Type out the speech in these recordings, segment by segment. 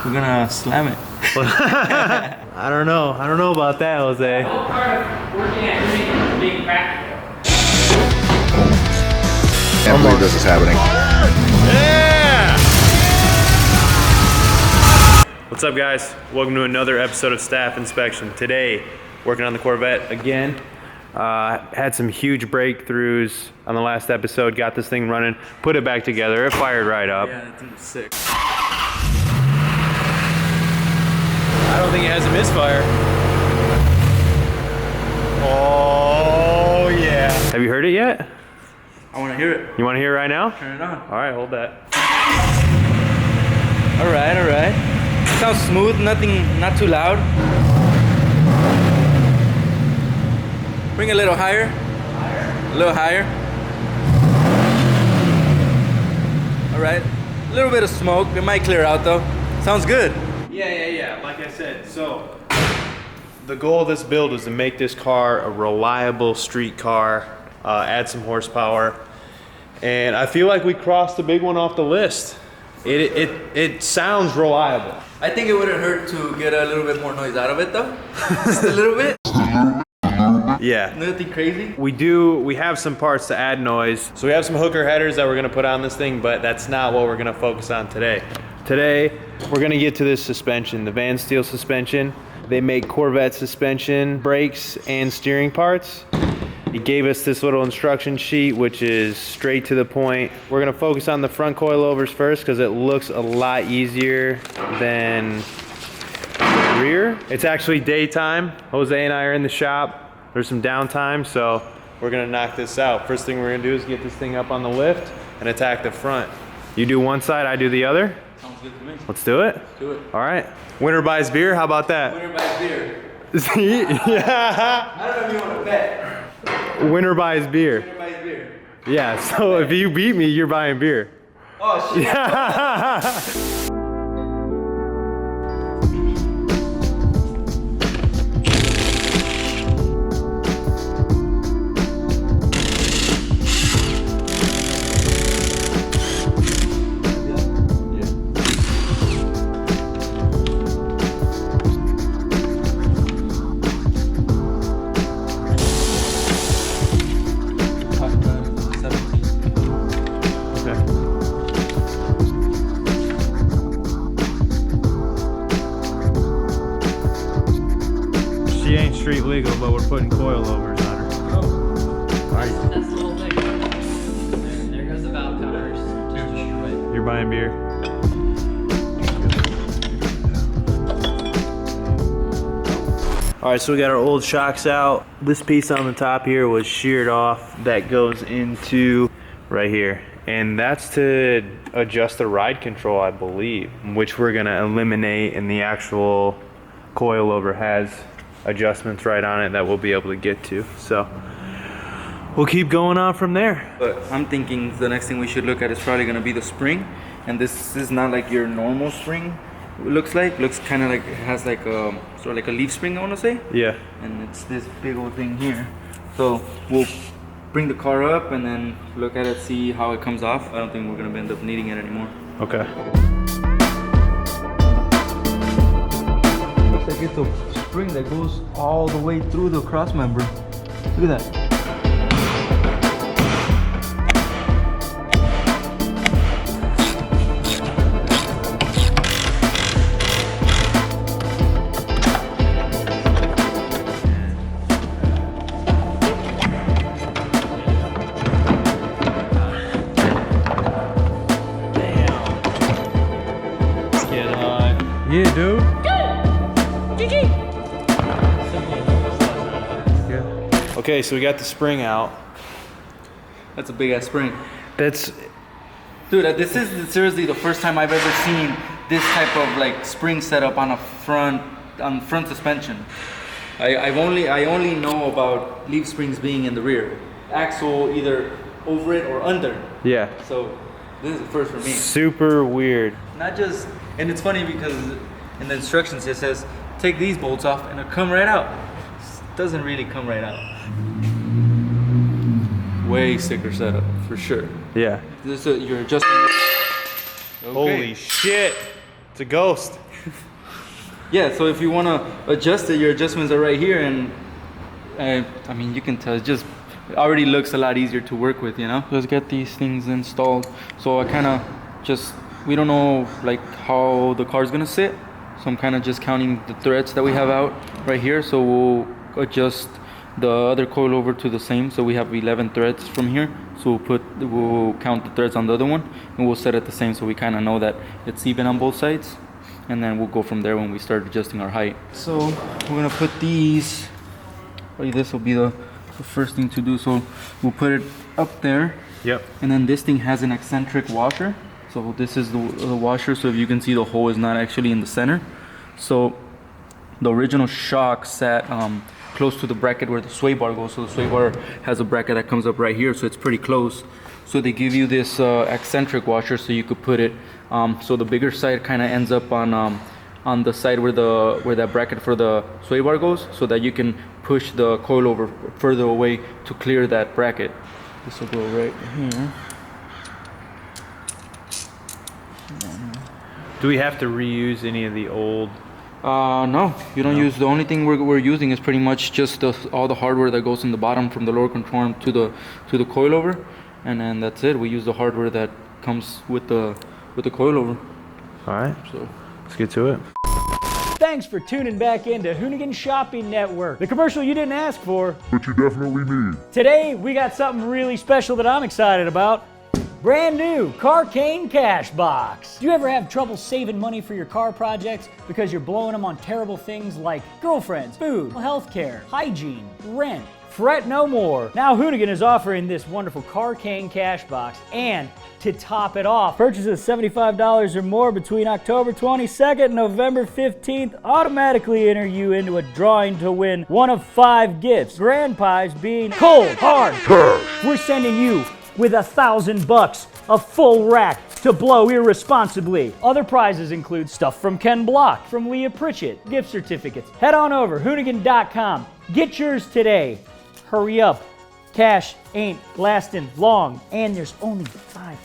We're gonna slam it. I don't know about that, Jose. The whole part of working at Hoonigan is being practical. Can't believe this is happening. Yeah! What's up, guys? Welcome to another episode of Staff Inspection. Today, working on the Corvette again. Had some huge breakthroughs on the last episode. Got this thing running, put it back together. It fired right up. Yeah, that thing was sick. I don't think it has a misfire. Oh, yeah. Have you heard it yet? I want to hear it. You want to hear it right now? Turn it on. All right, hold that. All right. Sounds smooth, not too loud. Bring it a little higher. A little higher. All right. A little bit of smoke. It might clear out though. Sounds good. Yeah. Like I said, so the goal of this build is to make this car a reliable street car, add some horsepower, and I feel like we crossed the big one off the list. It sounds reliable. I think it wouldn't hurt to get a little bit more noise out of it though. Just a little bit. Yeah. Nothing crazy. We have some parts to add noise. So we have some hooker headers that we're gonna put on this thing, but that's not what we're gonna focus on today. Today, we're gonna get to this suspension, the Vansteel suspension. They make Corvette suspension brakes and steering parts. He gave us this little instruction sheet, which is straight to the point. We're gonna focus on the front coilovers first because it looks a lot easier than the rear. It's actually daytime. Jose and I are in the shop. There's some downtime, so we're gonna knock this out. First thing we're gonna do is get this thing up on the lift and attack the front. You do one side, I do the other. Sounds good to me. Let's do it. Do it. All right. Winner buys beer, how about that? Winner buys beer. Yeah. I don't know if you want to bet. Winner buys beer. Winner buys beer. Yeah, so if you beat me, you're buying beer. Oh shit. She ain't street legal, but we're putting coilovers on her. That's the whole thing. There goes the valve covers. Just destroy it. You're buying beer. All right, so we got our old shocks out. This piece on the top here was sheared off. That goes into right here. And that's to adjust the ride control, I believe, which we're gonna eliminate, and the actual coilover has adjustments right on it that we'll be able to get to. So we'll keep going on from there. But I'm thinking the next thing we should look at is probably gonna be the spring. And this is not like your normal spring. It looks kind of like it has like a sort of like a leaf spring, I want to say. Yeah. And it's this big old thing here. So we'll bring the car up and then look at it, see how it comes off. I don't think we're gonna end up needing it anymore. Okay. Looks like it's a spring that goes all the way through the cross member. Look at that. Yeah, dude. Okay, so we got the spring out. That's a big ass spring. That's, Dude, this is seriously the first time I've ever seen this type of like spring setup on front suspension. I only know about leaf springs being in the rear. Axle either over it or under. yeah, So this is the first for me. super weird. Not just, and it's funny because in the instructions it says take these bolts off and it'll come right out. It doesn't really come right out. Way sicker setup for sure. Yeah. This is you're adjusting. Okay. Holy shit. It's a ghost. Yeah, so if you want to adjust it, your adjustments are right here, and I mean, you can tell it already looks a lot easier to work with, you know. Let's get these things installed. So I kind of we don't know like how the car's gonna sit, so I'm kind of just counting the threads that we have out right here. So we'll adjust the other coilover to the same. So we have 11 threads from here. So we'll count the threads on the other one, and we'll set it the same, so we kind of know that it's even on both sides. And then we'll go from there when we start adjusting our height. So we're gonna put these. This will be the first thing to do. So we'll put it up there. Yep. And then this thing has an eccentric washer. So this is the washer. So if you can see, the hole is not actually in the center. So the original shock sat close to the bracket where the sway bar goes. So the sway bar has a bracket that comes up right here, so it's pretty close. So they give you this eccentric washer, so you could put it. So the bigger side kind of ends up on the side where that bracket for the sway bar goes, so that you can push the coilover further away to clear that bracket. This will go right here. Do we have to reuse any of the old? No, you don't use. The only thing we're using is pretty much just all the hardware that goes in the bottom from the lower control arm to the coilover, and then that's it. We use the hardware that comes with the coilover. All right, So let's get to it. Thanks for tuning back into Hoonigan Shopping Network, the commercial you didn't ask for, But you definitely need. Today, we got something really special that I'm excited about. Brand new Carcane Cash Box. Do you ever have trouble saving money for your car projects because you're blowing them on terrible things like girlfriends, food, healthcare, hygiene, rent? Fret no more. Now Hoonigan is offering this wonderful Carcane Cash Box, and to top it off, purchases $75 or more between October 22nd and November 15th automatically enter you into a drawing to win one of 5 gifts. Grand prize being cold, hard cash. We're sending you with $1,000, a full rack to blow irresponsibly. Other prizes include stuff from Ken Block, from Leah Pritchett, gift certificates. Head on over, Hoonigan.com. Get yours today. Hurry up. Cash ain't lasting long, and there's only 500.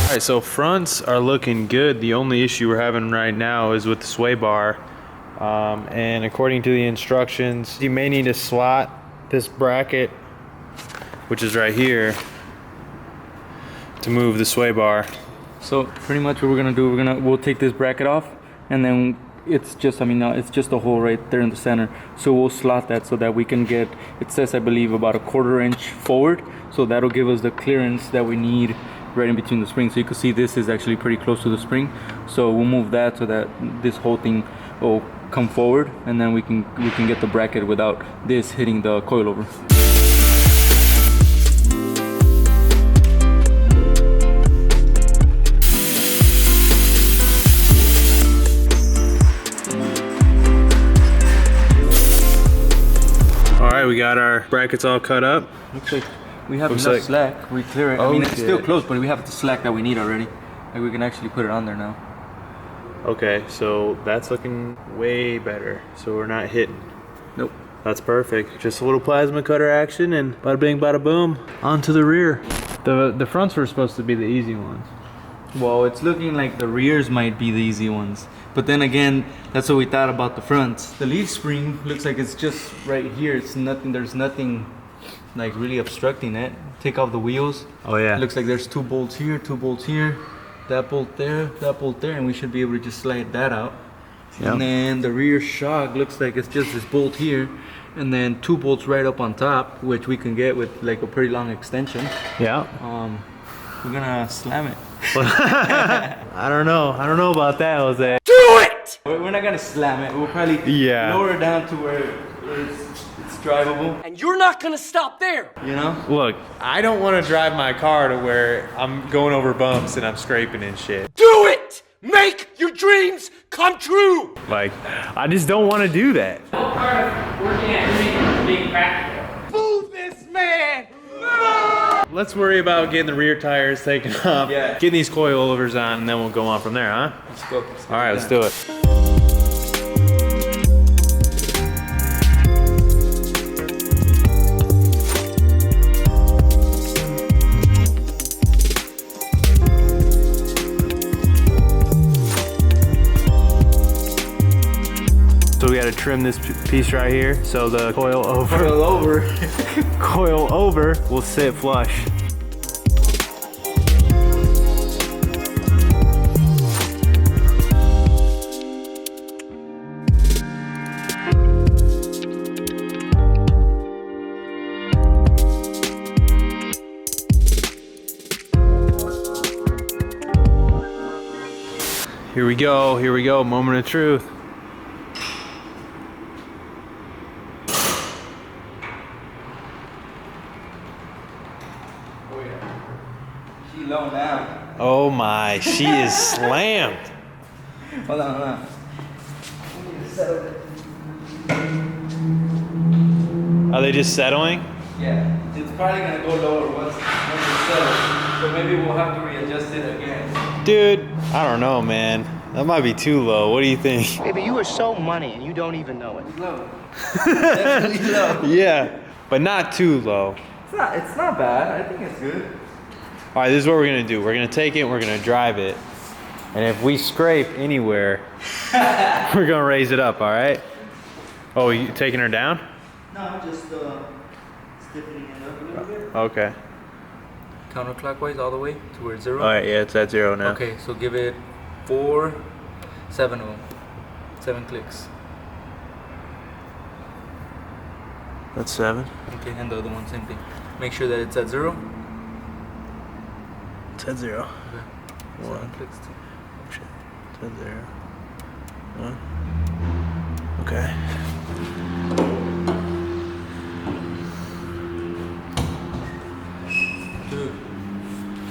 All right, so fronts are looking good. The only issue we're having right now is with the sway bar. And according to the instructions, you may need to slot this bracket, which is right here, to move the sway bar. So pretty much what we're gonna do, we'll take this bracket off, and then it's just a hole right there in the center. So we'll slot that so that we can get, it says I believe about a 1/4 inch forward. So that'll give us the clearance that we need right in between the springs. So you can see this is actually pretty close to the spring. So we'll move that so that this whole thing will come forward, and then we can get the bracket without this hitting the coilover. All right, we got our brackets all cut up. Looks like we have Looks enough like- slack. We clear it. I Oh, mean, it's still shit. close, but we have the slack that we need already. Like we can actually put it on there now. Okay, so that's looking way better. So we're not hitting. Nope. That's perfect. Just a little plasma cutter action, and bada bing, bada boom, onto the rear. The fronts were supposed to be the easy ones. Well, it's looking like the rears might be the easy ones. But then again, that's what we thought about the fronts. The leaf spring looks like it's just right here. It's nothing, there's nothing like really obstructing it. Take off the wheels. Oh yeah. It looks like there's 2 bolts here, 2 bolts here, that bolt there, and we should be able to just slide that out. Yep. And then the rear shock looks like it's just this bolt here, and then 2 bolts right up on top, which we can get with like a pretty long extension. Yeah. We're gonna slam it. I don't know about that, Jose. We're not gonna slam it. We'll probably Yeah. lower it down to where it's drivable. And you're not gonna stop there. You know? Look, I don't want to drive my car to where I'm going over bumps and I'm scraping and shit. Do it! Make your dreams come true! Like, I just don't want to do that. What part of working at Hoonigan is being practical? Move this man! Let's worry about getting the rear tires taken off, getting these coilovers on, and then we'll go on from there, huh? Let's go. All right, let's do it. So we got to trim this piece right here, so the coilover will sit flush. Here we go, moment of truth. She low now. Oh my, she is slammed. Hold on. Are they just settling? Yeah, it's probably gonna go lower once it's settled. So maybe we'll have to readjust it again. Dude, I don't know, man. That might be too low. What do you think? Baby, you are so money and you don't even know it. It's low. Definitely low. Yeah, but not too low. It's not bad. I think it's good. All right, this is what we're gonna do. We're gonna take it and we're gonna drive it. And if we scrape anywhere, we're gonna raise it up, all right? Oh, you taking her down? No, I'm just stiffening it up a little bit. Okay. Counterclockwise all the way to where it's 0. All right, yeah, it's at 0 now. Okay, so give it 7 of them. 7 clicks. That's 7. Okay, and the other one, same thing. Make sure that it's at 0. It's at 0. Okay. 7 clicks too. Oh shit. It's at 0. 1. Okay.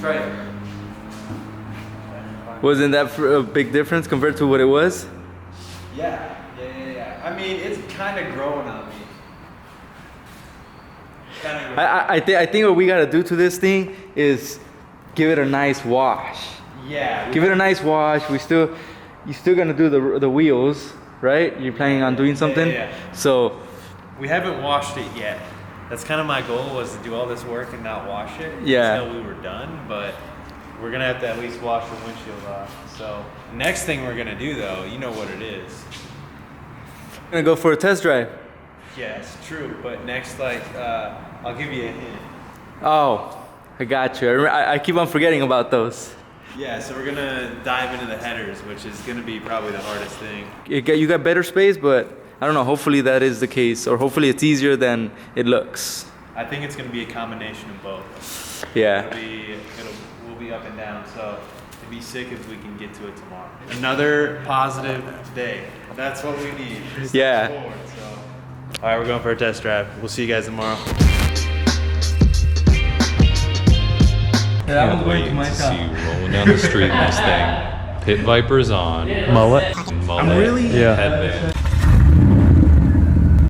Try it. Wasn't that a big difference compared to what it was? Yeah. I mean, it's kind of growing on me. I think what we gotta do to this thing is give it a nice wash. Yeah. Give it a nice wash. You're still gonna do the wheels, right? You're planning on doing something. Yeah. So We haven't washed it yet. That's kind of my goal, was to do all this work and not wash it Yeah. until we were done, but we're gonna have to at least wash the windshield off. So next thing we're gonna do though, you know what it is. I'm gonna go for a test drive. Yes, true, but next, like, I'll give you a hint. Oh, I got you. I keep on forgetting about those. Yeah, so we're gonna dive into the headers, which is gonna be probably the hardest thing. You got better space, but I don't know. Hopefully that is the case, or hopefully it's easier than it looks. I think it's gonna be a combination of both. Yeah. We'll be up and down, so it'd be sick if we can get to it tomorrow. Another positive day. That's what we need. Yeah. Forward, so. All right, we're going for a test drive. We'll see you guys tomorrow. Yeah, Can't wait to see you rolling down the street in this thing. Pit Vipers on. Mullet. Mullet. Yeah. Headband.